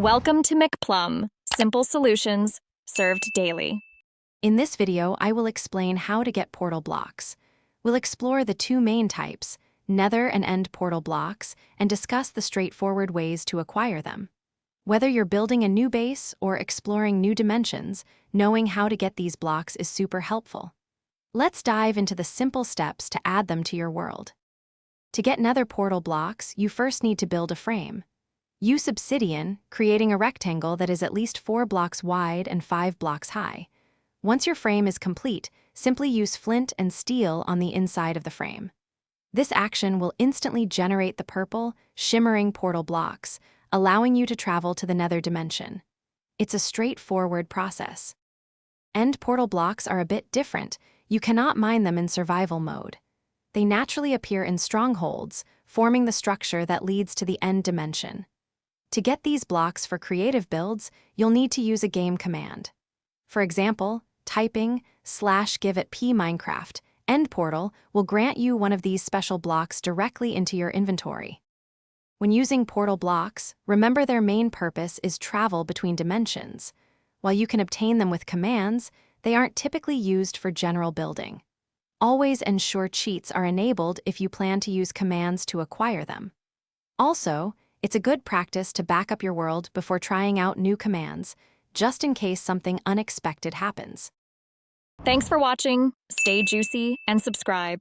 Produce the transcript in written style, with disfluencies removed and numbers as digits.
Welcome to McPlum, simple solutions served daily. In this video, I will explain how to get portal blocks. We'll explore the two main types, nether and end portal blocks, and discuss the straightforward ways to acquire them. Whether you're building a new base or exploring new dimensions, knowing how to get these blocks is super helpful. Let's dive into the simple steps to add them to your world. To get nether portal blocks, you first need to build a frame. Use obsidian, creating a rectangle that is at least 4 blocks wide and 5 blocks high. Once your frame is complete, simply use flint and steel on the inside of the frame. This action will instantly generate the purple, shimmering portal blocks, allowing you to travel to the nether dimension. It's a straightforward process. End portal blocks are a bit different. You cannot mine them in survival mode. They naturally appear in strongholds, forming the structure that leads to the end dimension. To get these blocks for creative builds, you'll need to use a game command. For example, typing /give_it_p_minecraft end portal will grant you one of these special blocks directly into your inventory. When using portal blocks, remember their main purpose is travel between dimensions. While you can obtain them with commands, they aren't typically used for general building. Always ensure cheats are enabled if you plan to use commands to acquire them. Also, it's a good practice to back up your world before trying out new commands, just in case something unexpected happens. Thanks for watching, stay juicy, and subscribe.